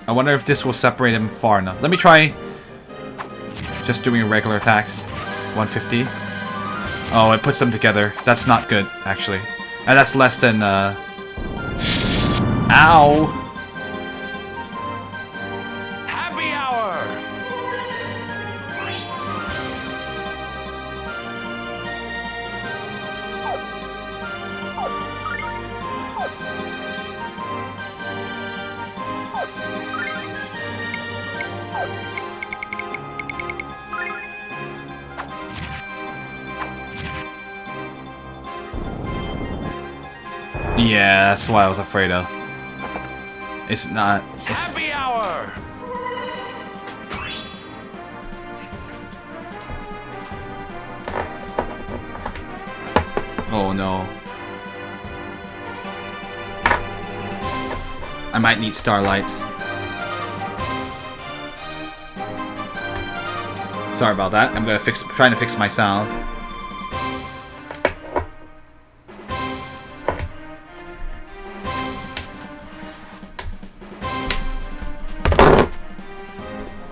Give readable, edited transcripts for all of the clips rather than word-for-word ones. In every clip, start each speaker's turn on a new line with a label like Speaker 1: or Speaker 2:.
Speaker 1: I wonder if this will separate him far enough. Let me try just doing regular attacks. 150. Oh, it puts them together. That's not good, actually. And that's less than, Ow!
Speaker 2: Happy hour!
Speaker 1: Yeah, that's what I was afraid of. It's not...
Speaker 2: Happy hour!
Speaker 1: Oh no. I might need starlight. Sorry about that. I'm trying to fix my sound.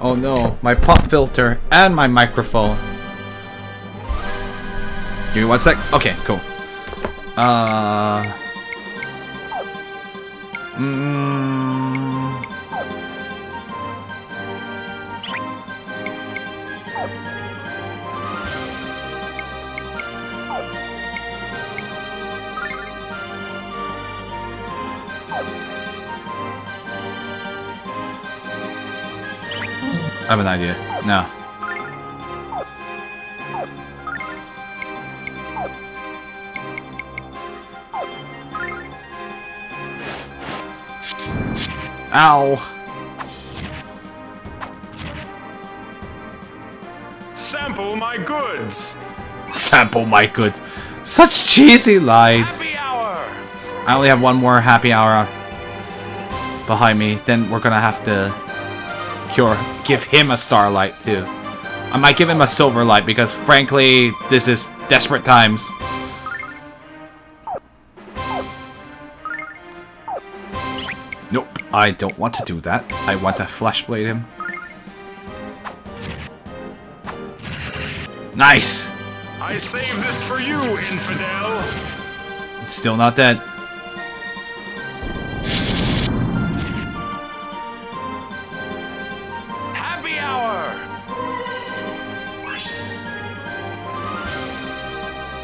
Speaker 1: Oh no, my pop filter and my microphone. Give me 1 sec. Okay, cool. I have an idea. No. Ow.
Speaker 2: Sample my goods.
Speaker 1: Sample my goods. Such cheesy lies.
Speaker 2: Happy hour.
Speaker 1: I only have one more happy hour behind me. Then we're gonna have to give him a starlight too. I might give him a silver light because frankly, this is desperate times. Nope, I don't want to do that. I want to flashblade him. Nice!
Speaker 2: I saved this for you, infidel.
Speaker 1: It's still not dead.
Speaker 2: Happy hour.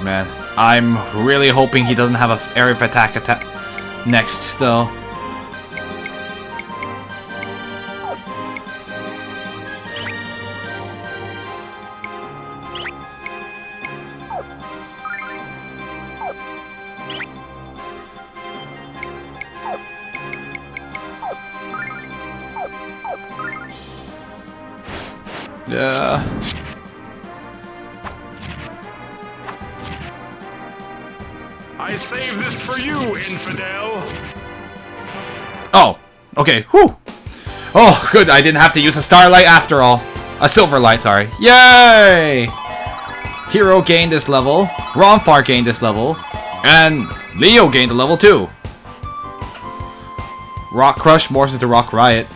Speaker 1: Man, I'm really hoping he doesn't have an area of attack next, though. Yeah.
Speaker 2: I saved this for you, infidel.
Speaker 1: Oh, okay. Whew. Oh, good. I didn't have to use a starlight after all. A silver light, sorry. Yay! Hero gained this level. Ronfar gained this level. And Leo gained a level too. Rock Crush morphs into Rock Riot.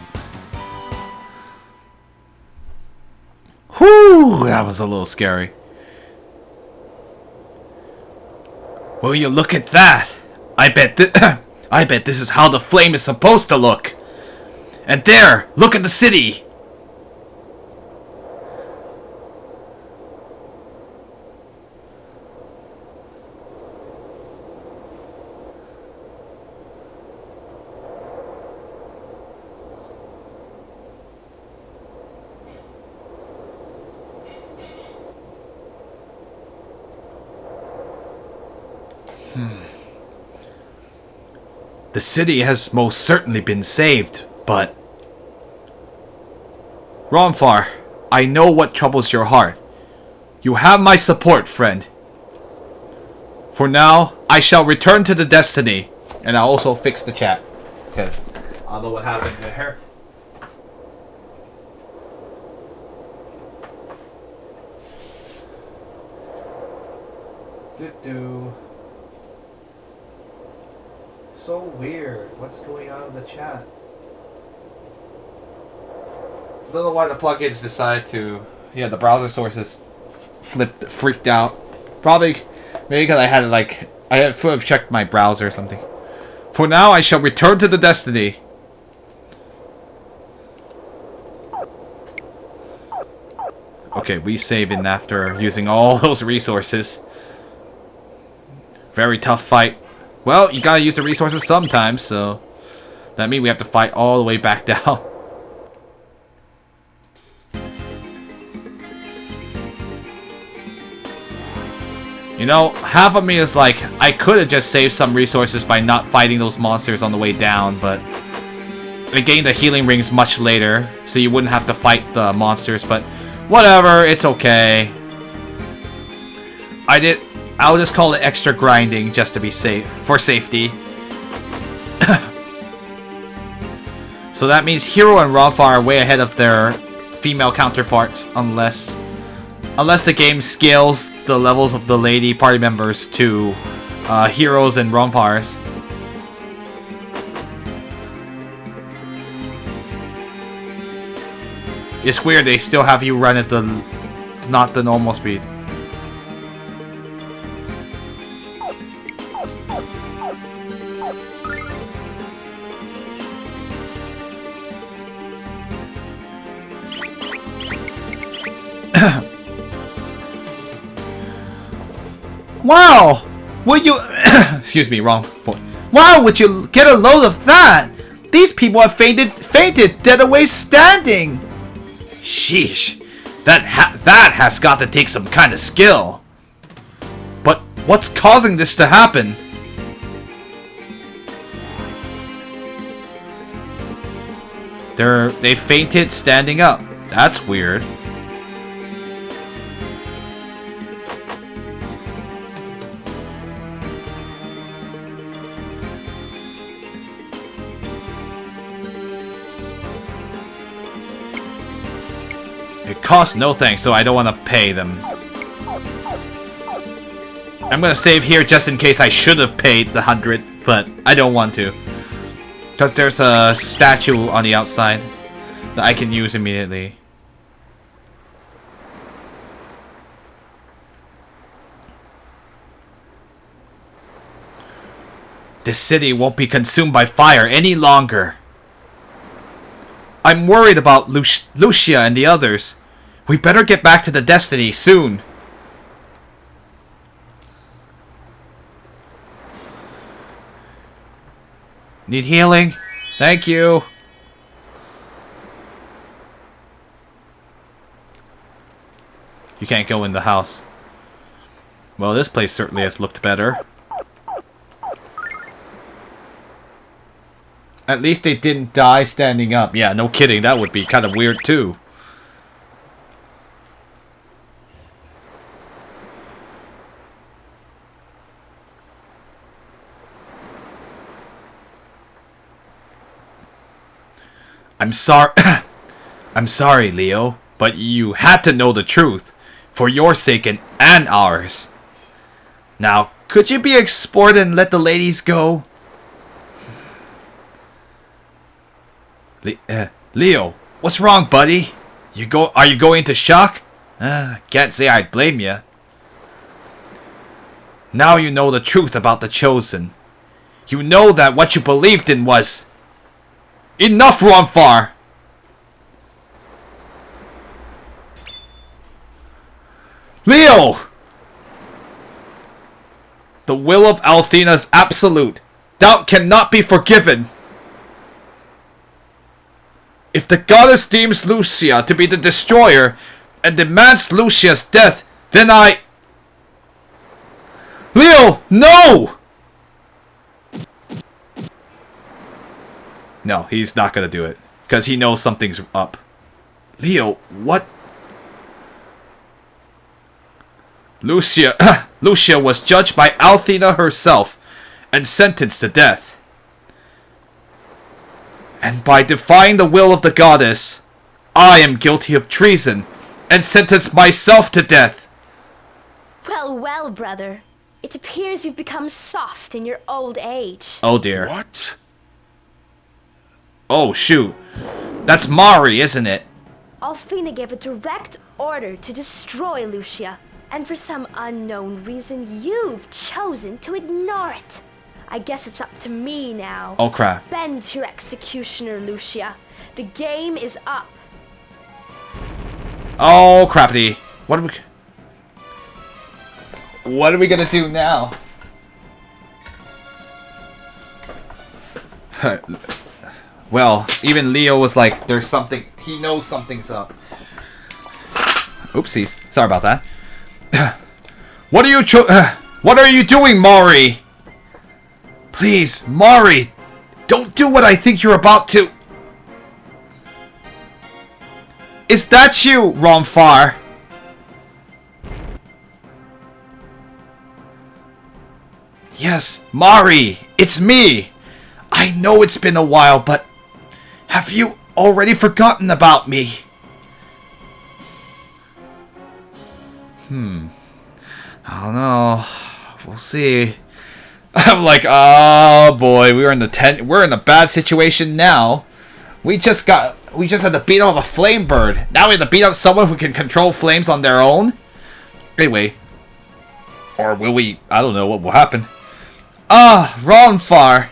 Speaker 1: Whew, that was a little scary. Will you look at that? I bet this is how the flame is supposed to look. And there, look at the city. The city has most certainly been saved, but... Ronfar, I know what troubles your heart. You have my support, friend. For now, I shall return to the Destiny. And I'll also fix the chat. Because I don't know what happened there. Do-do. So weird. What's going on in the chat? don't know why the plugins decide to... Yeah, the browser sources freaked out. Probably, maybe because I had I should have checked my browser or something. For now, I shall return to the Destiny. Okay, we saving after using all those resources. Very tough fight. Well, you gotta use the resources sometimes, so... That means we have to fight all the way back down. You know, half of me is like, I could have just saved some resources by not fighting those monsters on the way down, but... I gained the healing rings much later, so you wouldn't have to fight the monsters, but... Whatever, it's okay. I'll just call it extra grinding just to be safe, for safety. So that means Hero and Rafa are way ahead of their female counterparts, unless the game scales the levels of the lady party members to Heroes and Rafa's. It's weird they still have you run at not the normal speed. Wow! Would you... Excuse me, wrong point. Wow, would you get a load of that? These people have fainted dead away standing! Sheesh. That has got to take some kind of skill. But what's causing this to happen? They fainted standing up. That's weird. It costs no thanks, so I don't want to pay them. I'm gonna save here just in case I should have paid the 100, but I don't want to. Because there's a statue on the outside that I can use immediately. This city won't be consumed by fire any longer. I'm worried about Lucia and the others. We better get back to the Destiny soon. Need healing? Thank you. You can't go in the house. Well, this place certainly has looked better. At least they didn't die standing up. Yeah, no kidding. That would be kind of weird too. I'm sorry. I'm sorry, Leo, but you had to know the truth for your sake and ours. Now, could you be a sport and let the ladies go? Leo, what's wrong, buddy? Are you going into shock? Can't say I'd blame you. Now you know the truth about the Chosen. You know that what you believed in was... Enough, Ronfar! Leo! The will of Althena is absolute. Doubt cannot be forgiven. If the goddess deems Lucia to be the destroyer and demands Lucia's death, then I... Leo, no! No, he's not gonna do it. Because he knows something's up. Leo, what? Lucia was judged by Althena herself and sentenced to death. And by defying the will of the goddess, I am guilty of treason and sentence myself to death.
Speaker 3: Well, well, brother. It appears you've become soft in your old age.
Speaker 1: Oh dear.
Speaker 2: What?
Speaker 1: Oh shoot. That's Mari, isn't it?
Speaker 3: Althena gave a direct order to destroy Lucia. And for some unknown reason, you've chosen to ignore it. I guess it's up to me now.
Speaker 1: Oh crap.
Speaker 3: Bend to your executioner, Lucia. The game is up.
Speaker 1: Oh crappity. What are we gonna do now? Well, even Leo was like, there's something, he knows something's up. Oopsies. Sorry about that. What are you doing, Mari? Please, Mari, don't do what I think you're about to. Is that you, Romfar? Yes, Mari, it's me. I know it's been a while, but have you already forgotten about me? I don't know. We'll see. I'm like, oh boy, we're in a bad situation now. We just had to beat up a flame bird. Now we have to beat up someone who can control flames on their own. Anyway, or will we? I don't know what will happen. Ah, Ronfar,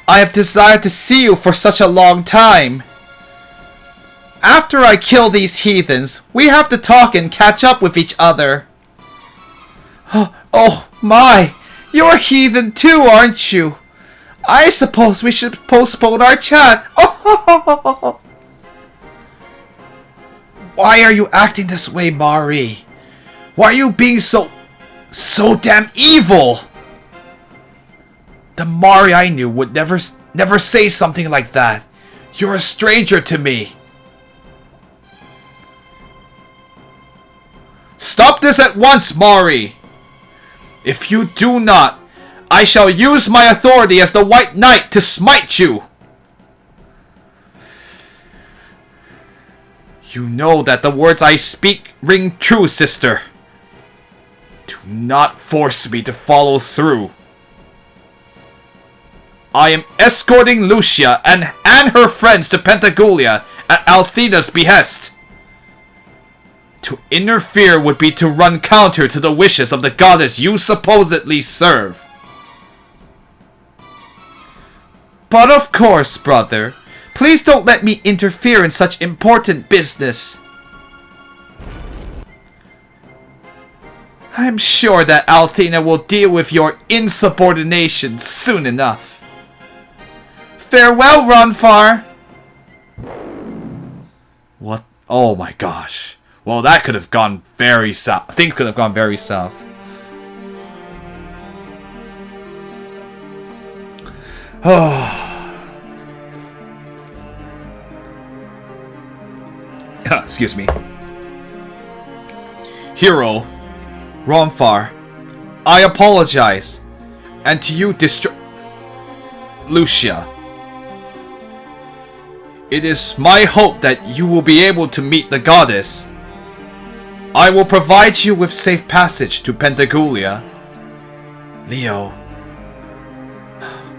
Speaker 1: I have desired to see you for such a long time. After I kill these heathens, we have to talk and catch up with each other. Oh my, you're a heathen too, aren't you? I suppose we should postpone our chat. Why are you acting this way, Mari? Why are you being so damn evil? The Mari I knew would never say something like that. You're a stranger to me. Stop this at once, Mari! If you do not, I shall use my authority as the White Knight to smite you! You know that the words I speak ring true, sister. Do not force me to follow through. I am escorting Lucia and her friends to Pentagoulia at Althena's behest. To interfere would be to run counter to the wishes of the goddess you supposedly serve. But of course, brother. Please don't let me interfere in such important business. I'm sure that Althena will deal with your insubordination soon enough. Farewell, Ronfar! What? Oh my gosh. Well, that could have gone very south. Things could have gone very south. Oh. Excuse me. Hero, Ronfar, I apologize. And to you, Lucia. It is my hope that you will be able to meet the goddess. I will provide you with safe passage to Pentagoulia. Leo.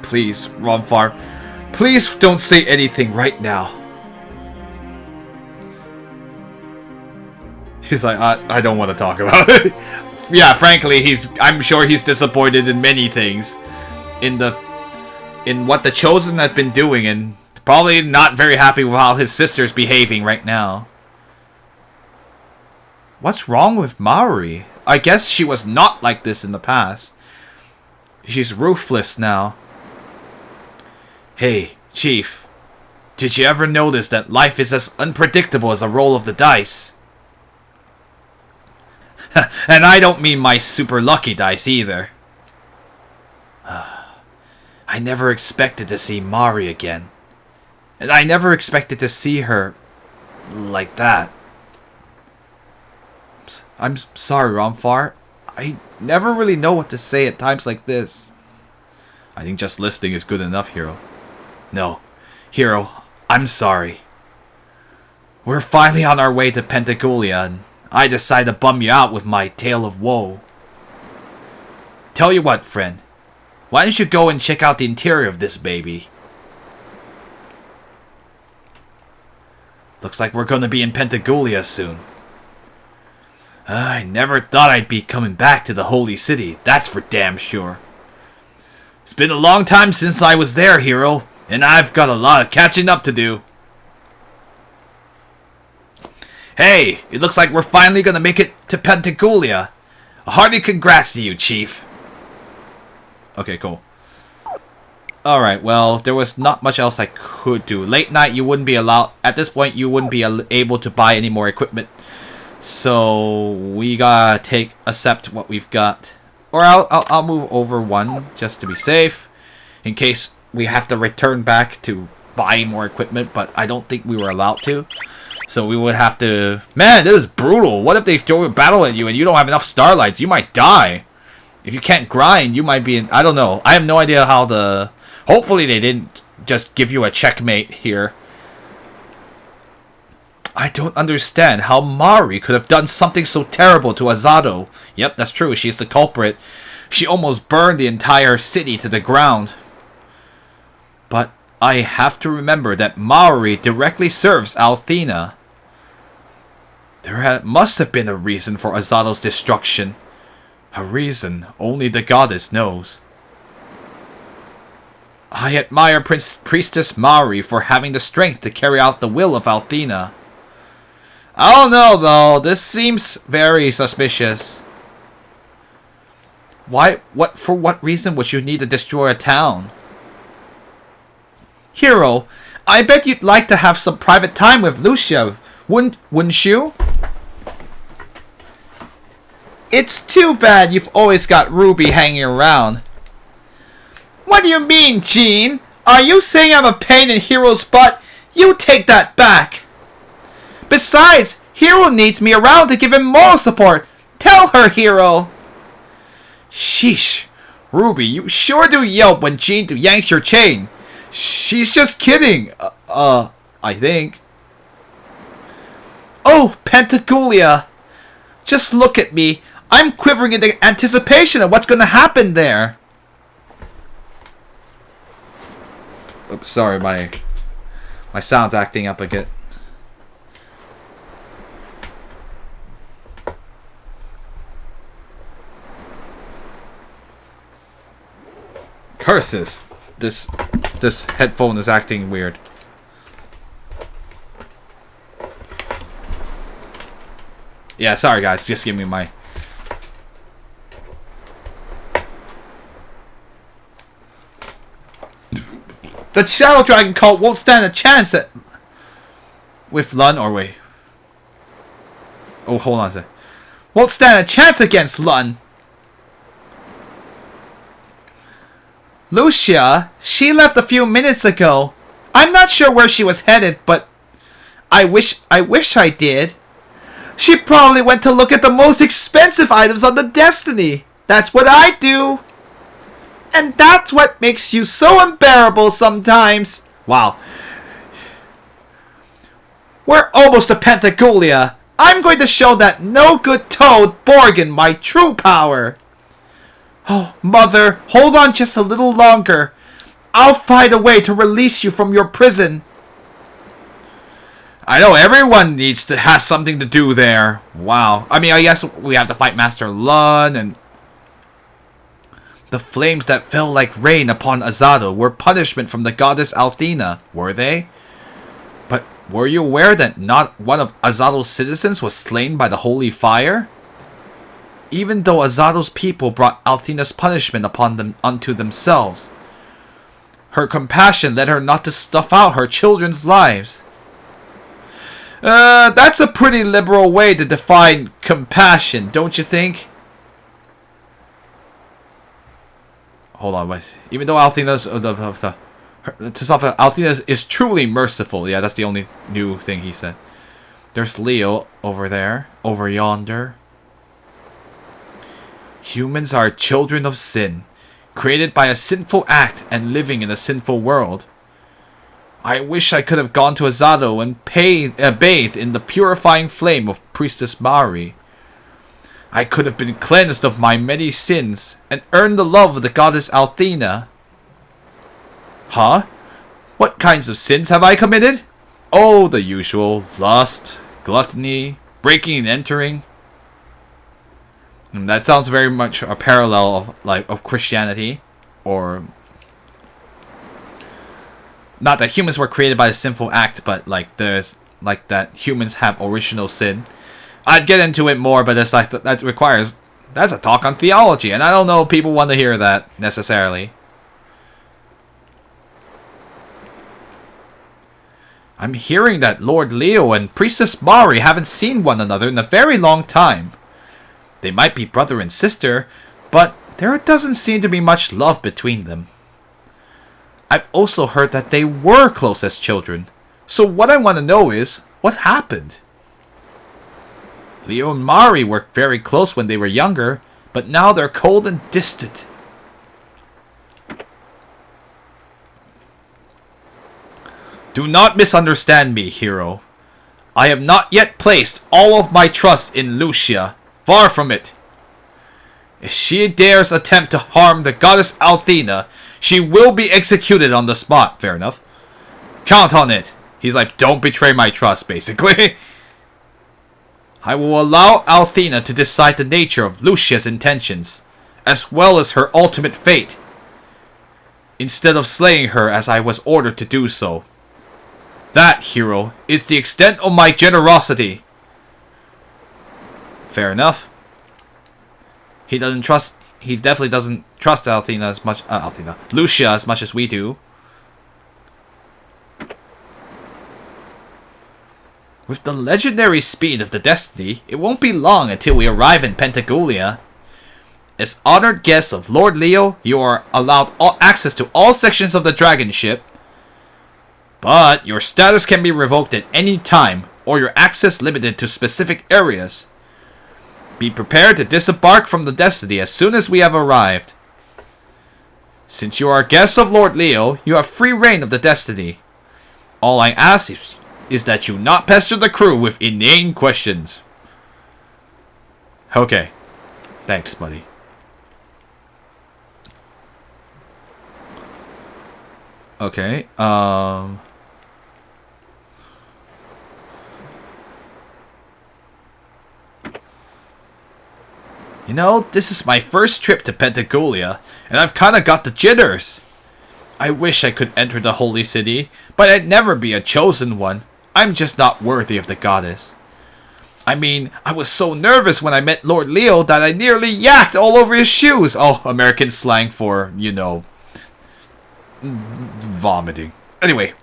Speaker 1: Please, Ronfar. Please don't say anything right now. He's like, I don't want to talk about it. Yeah, frankly, I'm sure he's disappointed in many things. In what the Chosen have been doing, and probably not very happy with how his sister's behaving right now. What's wrong with Mari? I guess she was not like this in the past. She's ruthless now. Hey, Chief. Did you ever notice that life is as unpredictable as a roll of the dice? And I don't mean my super lucky dice either. I never expected to see Mari again. And I never expected to see her like that. I'm sorry, Ronfar. I never really know what to say at times like this. I think just listening is good enough, Hero. No, Hero, I'm sorry. We're finally on our way to Pentagoulia, and I decided to bum you out with my tale of woe. Tell you what, friend. Why don't you go and check out the interior of this baby? Looks like we're gonna be in Pentagulia soon. I never thought I'd be coming back to the Holy City, that's for damn sure. It's been a long time since I was there, hero, and I've got a lot of catching up to do. Hey, it looks like we're finally gonna make it to Pentagulia. A hearty congrats to you, Chief. Okay, cool. Alright, well, there was not much else I could do. Late night, you wouldn't be allowed... At this point, you wouldn't be able to buy any more equipment. So, we gotta accept what we've got. Or I'll move over one, just to be safe. In case we have to return back to buy more equipment, but I don't think we were allowed to. So we would have to... Man, this is brutal. What if they throw a battle at you and you don't have enough starlights? You might die. If you can't grind, you might be in... I don't know. I have no idea how the... Hopefully they didn't just give you a checkmate here. I don't understand how Mari could have done something so terrible to Azado. Yep, that's true. She's the culprit. She almost burned the entire city to the ground. But I have to remember that Mari directly serves Althena. There must have been a reason for Azado's destruction. A reason only the goddess knows. I admire Priestess Mari for having the strength to carry out the will of Althena. I don't know, though. This seems very suspicious. For what reason would you need to destroy a town? Hero, I bet you'd like to have some private time with Lucia, wouldn't you? It's too bad you've always got Ruby hanging around. What do you mean, Jean? Are you saying I'm a pain in Hero's butt? You take that back. Besides, Hero needs me around to give him moral support. Tell her, Hero. Sheesh. Ruby, you sure do yelp when Jean yanks your chain. She's just kidding. I think. Oh, Pentagulia. Just look at me. I'm quivering in the anticipation of what's going to happen there. Oops, sorry, my sound's acting up again. Curses. This headphone is acting weird. Yeah, sorry guys, just give me my... The Shadow Dragon cult won't stand a chance at... With Lun, or wait. Oh, hold on a sec. Won't stand a chance against Lun. Lucia, she left a few minutes ago. I'm not sure where she was headed, but I wish I did. She probably went to look at the most expensive items on the Destiny. That's what I do. And that's what makes you so unbearable sometimes. Wow. We're almost to Pentagulia. I'm going to show that no-good toad Borgin my true power. Oh, Mother, hold on just a little longer. I'll find a way to release you from your prison. I know, everyone has something to do there. Wow. I mean, I guess we have to fight Master Lun and... The flames that fell like rain upon Azado were punishment from the goddess Althena, were they? But were you aware that not one of Azado's citizens was slain by the holy fire? Even though Azado's people brought Althena's punishment unto themselves, her compassion led her not to stuff out her children's lives. That's a pretty liberal way to define compassion, don't you think? Hold on, wait. Even though Althena's Althena is truly merciful. Yeah, that's the only new thing he said. There's Leo over there, over yonder. Humans are children of sin, created by a sinful act and living in a sinful world. I wish I could have gone to Azado and bathed in the purifying flame of Priestess Mari. I could have been cleansed of my many sins and earned the love of the goddess Althena. Huh? What kinds of sins have I committed? Oh, the usual. Lust, gluttony, breaking and entering. That sounds very much a parallel of Christianity. Or... not that humans were created by a sinful act, but there's that humans have original sin. I'd get into it more, but it's that requires... that's a talk on theology, and I don't know if people want to hear that, necessarily. I'm hearing that Lord Leo and Priestess Mari haven't seen one another in a very long time. They might be brother and sister, but there doesn't seem to be much love between them. I've also heard that they were close as children, so what I want to know is, what happened? Leo and Mari were very close when they were younger, but now they're cold and distant. Do not misunderstand me, hero. I have not yet placed all of my trust in Lucia. Far from it. If she dares attempt to harm the goddess Althena, she will be executed on the spot. Fair enough. Count on it. He's like, don't betray my trust, basically. I will allow Althena to decide the nature of Lucia's intentions, as well as her ultimate fate, instead of slaying her as I was ordered to do so. That, hero, is the extent of my generosity. Fair enough. He definitely doesn't trust Lucia as much as we do. With the legendary speed of the Destiny, it won't be long until we arrive in Pentagoulia. As honored guests of Lord Leo, you are allowed access to all sections of the dragon ship, but your status can be revoked at any time, or your access limited to specific areas. Be prepared to disembark from the Destiny as soon as we have arrived. Since you are guests of Lord Leo, you have free reign of the Destiny. All I ask is that you not pester the crew with inane questions. Okay. Thanks, buddy. Okay, you know, this is my first trip to Pentagoulia, and I've kinda got the jitters. I wish I could enter the Holy City, but I'd never be a chosen one. I'm just not worthy of the goddess. I mean, I was so nervous when I met Lord Leo that I nearly yacked all over his shoes. Oh, American slang for, you know, vomiting. Anyway,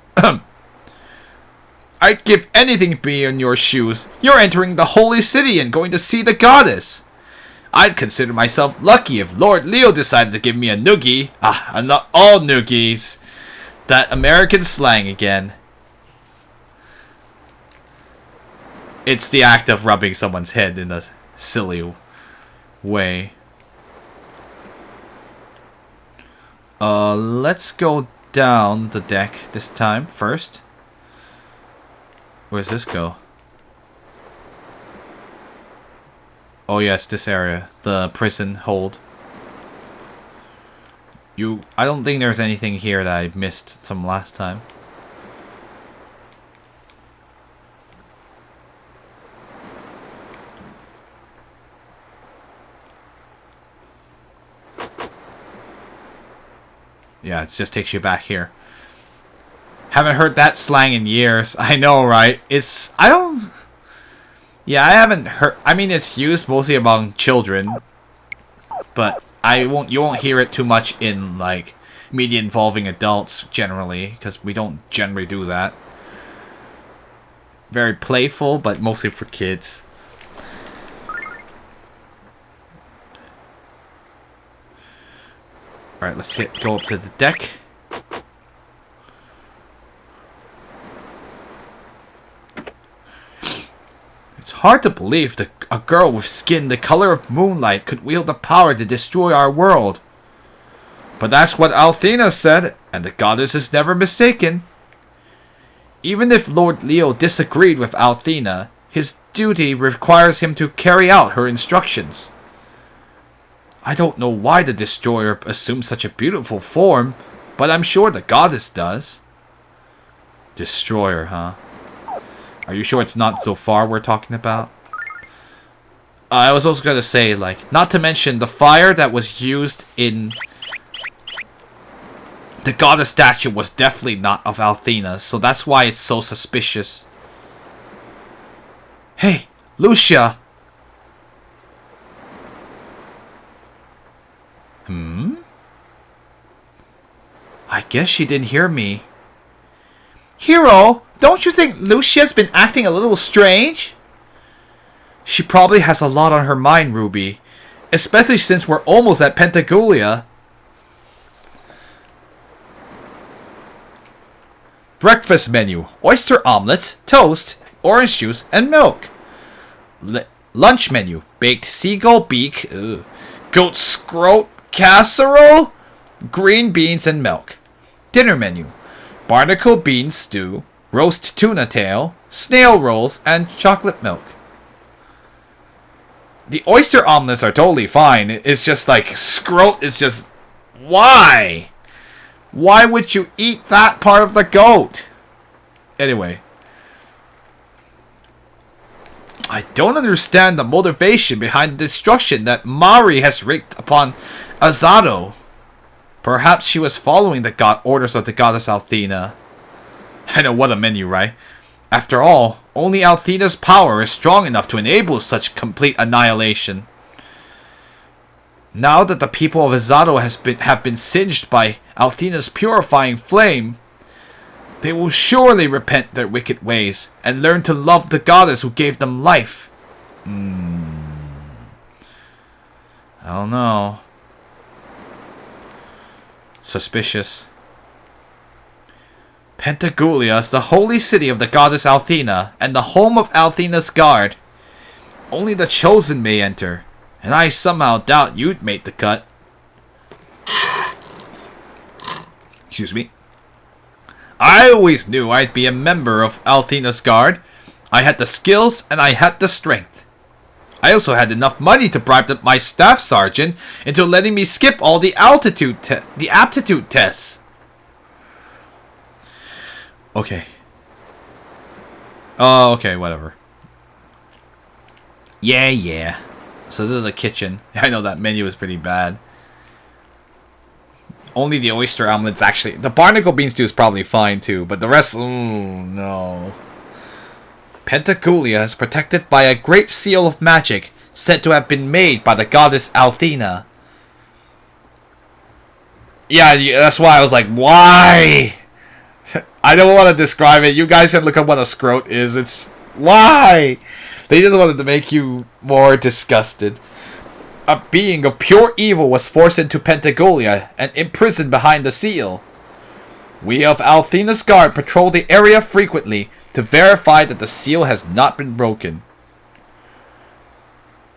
Speaker 1: I'd give anything to be in your shoes. You're entering the Holy City and going to see the goddess. I'd consider myself lucky if Lord Leo decided to give me a noogie. Ah, I'm not all noogies. That American slang again. It's the act of rubbing someone's head in a silly way. Let's go down the deck this time first. Where's this go? Oh yes, this area. The prison hold. I don't think there's anything here that I missed from last time. Yeah, it just takes you back here. Haven't heard that slang in years. I know, right? Yeah, I haven't heard... I mean, it's used mostly among children. But you won't hear it too much in, like, media involving adults, generally. Because we don't generally do that. Very playful, but mostly for kids. Alright, let's go up to the deck. It's hard to believe that a girl with skin the color of moonlight could wield the power to destroy our world. But that's what Althena said, and the goddess is never mistaken. Even if Lord Leo disagreed with Althena, his duty requires him to carry out her instructions. I don't know why the destroyer assumes such a beautiful form, but I'm sure the goddess does. Destroyer, huh? Are you sure it's not so far we're talking about? I was also gonna say, like, not to mention the fire that was used in the goddess statue was definitely not of Althena, so that's why it's so suspicious. Hey, Lucia! I guess she didn't hear me. Hero, don't you think Lucia's been acting a little strange? She probably has a lot on her mind, Ruby. Especially since we're almost at Pentagoulia. Breakfast menu. Oyster omelets, toast, orange juice, and milk. Lunch menu. Baked seagull beak, goat scrote casserole, green beans, and milk. Dinner menu. Barnacle bean stew, roast tuna tail, snail rolls, and chocolate milk. The oyster omelets are totally fine. It's just like, scrote is just... Why? Why would you eat that part of the goat? Anyway. I don't understand the motivation behind the destruction that Mari has wreaked upon Azado. Perhaps she was following the orders of the goddess Althena. I know, what a menu, right? After all, only Althena's power is strong enough to enable such complete annihilation. Now that the people of Azado have been singed by Althena's purifying flame, they will surely repent their wicked ways and learn to love the goddess who gave them life. I don't know. Suspicious. Pentagoulia is the holy city of the goddess Althena and the home of Althena's guard. Only the chosen may enter, and I somehow doubt you'd make the cut. Excuse me. I always knew I'd be a member of Althena's guard. I had the skills and I had the strength. I also had enough money to bribe my staff sergeant into letting me skip all the aptitude tests. Okay. Oh, okay, whatever. Yeah. So this is the kitchen. I know that menu is pretty bad. Only the oyster omelets actually... The barnacle bean stew is probably fine too, but the rest... Ooh, no. Pentagoulia is protected by a great seal of magic said to have been made by the goddess Althena. Yeah, that's why I was like, why? I don't want to describe it. You guys can look up what a scrote is. It's... Why? They just wanted to make you more disgusted. A being of pure evil was forced into Pentagoulia and imprisoned behind the seal. We of Althena's guard patrol the area frequently to verify that the seal has not been broken.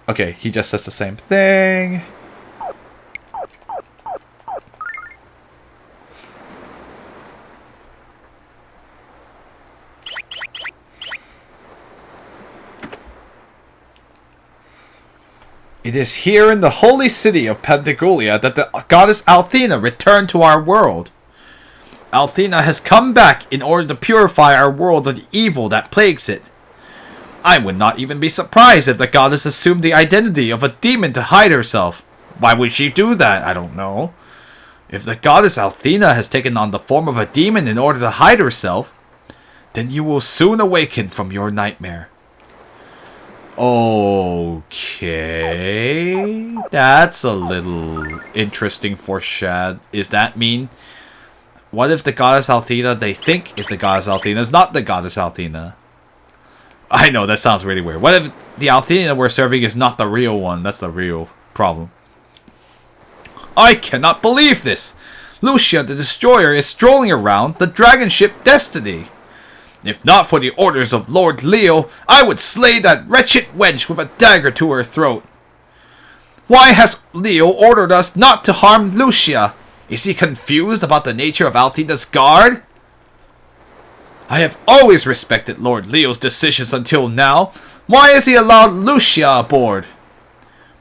Speaker 1: Okay, he just says the same thing. It is here in the holy city of Pentagoulia that the goddess Althena returned to our world. Althena has come back in order to purify our world of the evil that plagues it. I would not even be surprised if the goddess assumed the identity of a demon to hide herself. Why would she do that? I don't know. If the goddess Althena has taken on the form of a demon in order to hide herself, then you will soon awaken from your nightmare. Okay, that's a little interesting foreshad. Is that mean? What if the goddess Althena they think is the goddess Althena is not the goddess Althena? I know, that sounds really weird. What if the Althena we're serving is not the real one? That's the real problem. I cannot believe this! Lucia the Destroyer is strolling around the dragon ship Destiny. If not for the orders of Lord Leo, I would slay that wretched wench with a dagger to her throat. Why has Leo ordered us not to harm Lucia? Is he confused about the nature of Althena's guard? I have always respected Lord Leo's decisions until now. Why has he allowed Lucia aboard?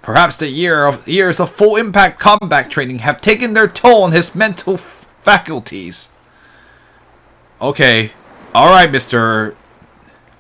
Speaker 1: Perhaps the years of full impact combat training have taken their toll on his mental faculties. Okay. Alright, Mr.